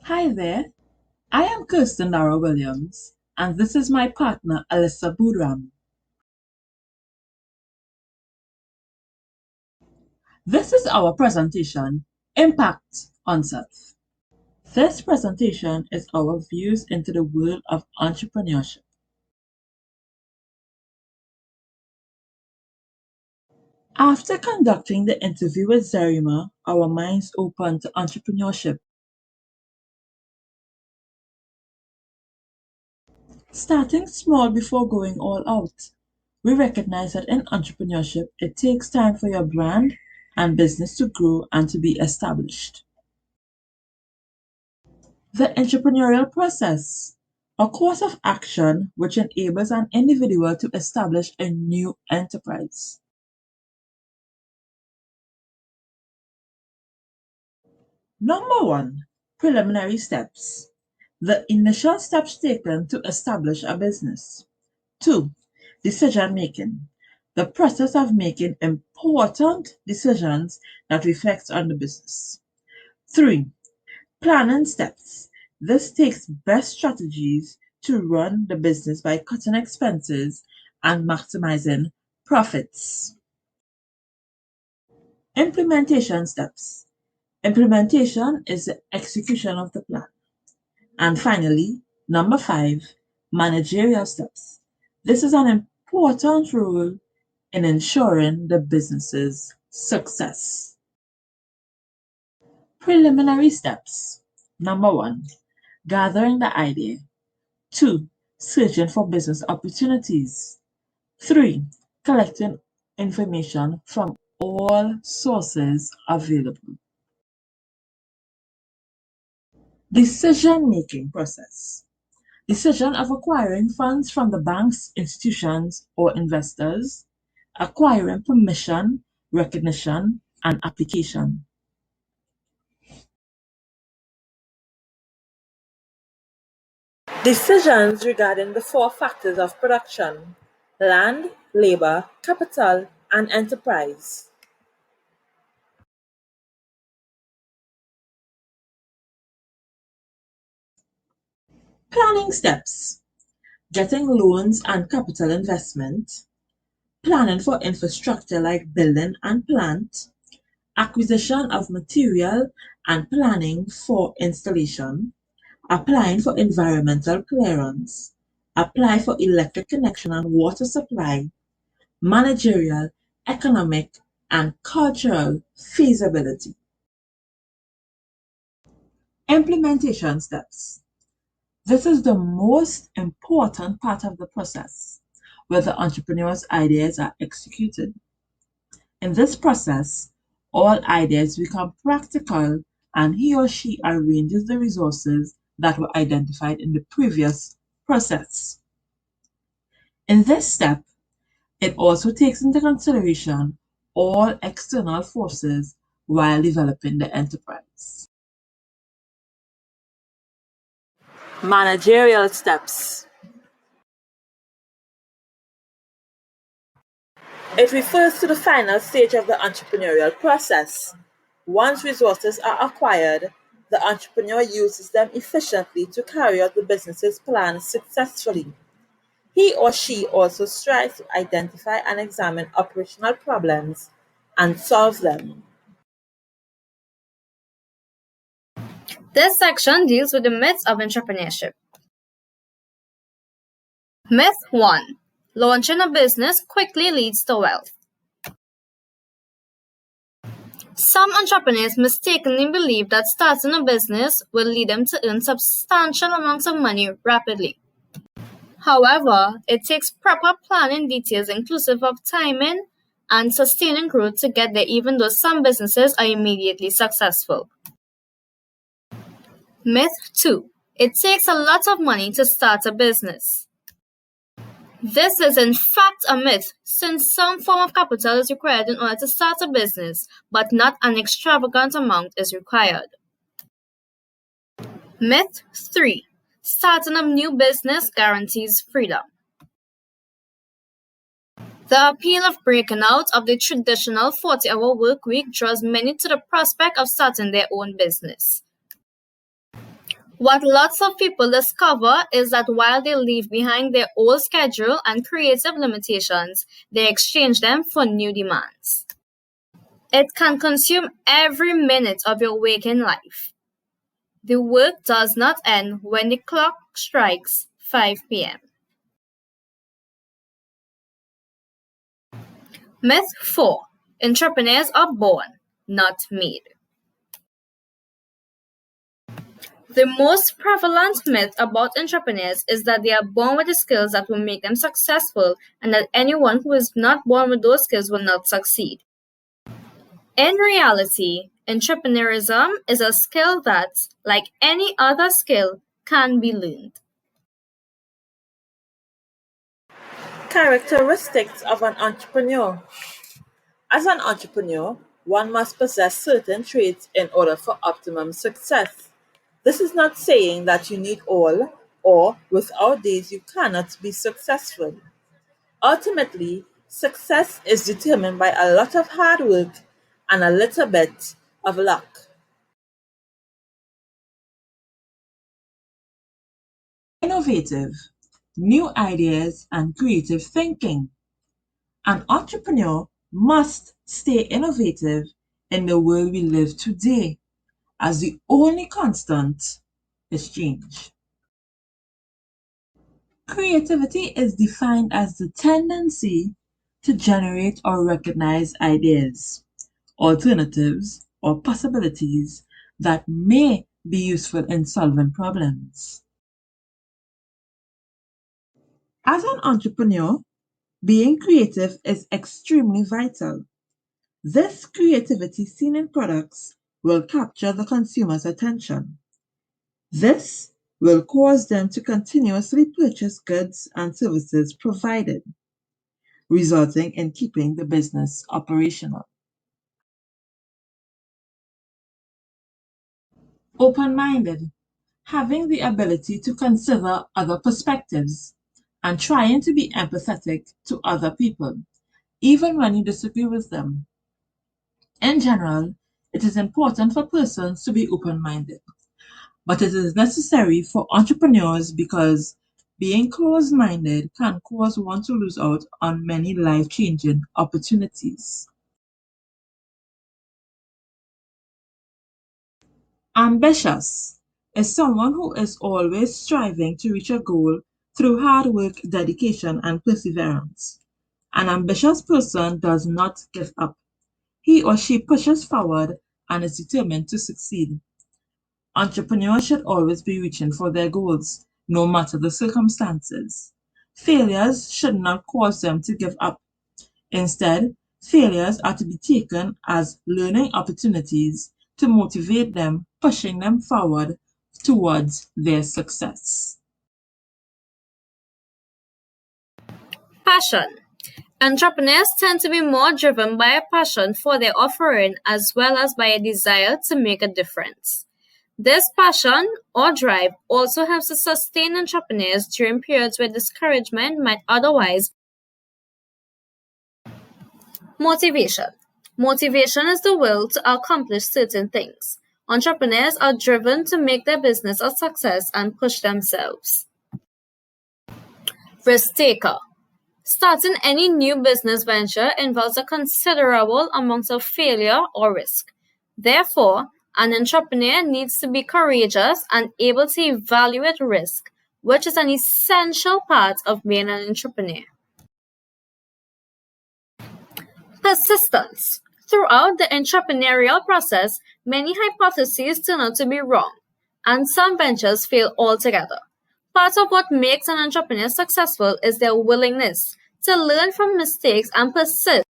Hi there, I am Kirstyn-Dara Williams, and this is my partner Alyssa Budram. This is our presentation, Impact on Self. This presentation is our views into the world of entrepreneurship. After conducting the interview with Zarima, our minds opened to entrepreneurship. Starting small before going all out. We recognize that in entrepreneurship, it takes time for your brand and business to grow and to be established. The entrepreneurial process, a course of action which enables an individual to establish a new enterprise. Number one, preliminary steps. The initial steps taken to establish a business. Two, decision making. The process of making important decisions that reflects on the business. Three, planning steps. This takes best strategies to run the business by cutting expenses and maximizing profits. Implementation steps. Implementation is the execution of the plan. And finally, number five, managerial steps. This is an important role in ensuring the business's success. Preliminary steps. Number one, gathering the idea. Two, searching for business opportunities. Three, collecting information from all sources available. Decision-making process. Decision of acquiring funds from the banks, institutions, or investors, acquiring permission, recognition, and application. Decisions regarding the four factors of production: land, labor, capital, and enterprise. Planning steps: getting loans and capital investment, planning for infrastructure like building and plant, acquisition of material and planning for installation, applying for environmental clearance, apply for electric connection and water supply, managerial, economic, and cultural feasibility. Implementation steps. This is the most important part of the process, where the entrepreneur's ideas are executed. In this process, all ideas become practical and he or she arranges the resources that were identified in the previous process. In this step, it also takes into consideration all external forces while developing the enterprise. Managerial steps. It refers to the final stage of the entrepreneurial process. Once resources are acquired, the entrepreneur uses them efficiently to carry out the business's plan successfully. He or she also strives to identify and examine operational problems and solve them. This section deals with the myths of entrepreneurship. Myth 1. Launching a business quickly leads to wealth. Some entrepreneurs mistakenly believe that starting a business will lead them to earn substantial amounts of money rapidly. However, it takes proper planning details inclusive of timing and sustaining growth to get there, even though some businesses are immediately successful. Myth 2. It takes a lot of money to start a business. This is in fact a myth, since some form of capital is required in order to start a business, but not an extravagant amount is required. Myth 3. Starting a new business guarantees freedom. The appeal of breaking out of the traditional 40-hour work week draws many to the prospect of starting their own business. What lots of people discover is that while they leave behind their old schedule and creative limitations, they exchange them for new demands. It can consume every minute of your waking life. The work does not end when the clock strikes 5 p.m. Myth 4. Entrepreneurs are born, not made. The most prevalent myth about entrepreneurs is that they are born with the skills that will make them successful and that anyone who is not born with those skills will not succeed. In reality, entrepreneurism is a skill that, like any other skill, can be learned. Characteristics of an entrepreneur. As an entrepreneur, one must possess certain traits in order for optimum success. This is not saying that you need all, or without these you cannot be successful. Ultimately, success is determined by a lot of hard work and a little bit of luck. Innovative, new ideas, and creative thinking. An entrepreneur must stay innovative in the world we live today, as the only constant is change. Creativity is defined as the tendency to generate or recognize ideas, alternatives, or possibilities that may be useful in solving problems. As an entrepreneur, being creative is extremely vital. This creativity seen in products will capture the consumer's attention. This will cause them to continuously purchase goods and services provided, resulting in keeping the business operational. Open minded, having the ability to consider other perspectives and trying to be empathetic to other people, even when you disagree with them. In general, it is important for persons to be open minded, but it is necessary for entrepreneurs because being closed minded can cause one to lose out on many life changing opportunities. Ambitious is someone who is always striving to reach a goal through hard work, dedication, and perseverance. An ambitious person does not give up. He or she pushes forward and is determined to succeed. Entrepreneurs should always be reaching for their goals, no matter the circumstances. Failures should not cause them to give up. Instead, failures are to be taken as learning opportunities to motivate them, pushing them forward towards their success. Passion. Entrepreneurs tend to be more driven by a passion for their offering as well as by a desire to make a difference. This passion or drive also helps to sustain entrepreneurs during periods where discouragement might otherwise. Motivation. Motivation is the will to accomplish certain things. Entrepreneurs are driven to make their business a success and push themselves. Risk taker. Starting any new business venture involves a considerable amount of failure or risk. Therefore, an entrepreneur needs to be courageous and able to evaluate risk, which is an essential part of being an entrepreneur. Persistence. Throughout the entrepreneurial process, many hypotheses turn out to be wrong, and some ventures fail altogether. Part of what makes an entrepreneur successful is their willingness to learn from mistakes and persist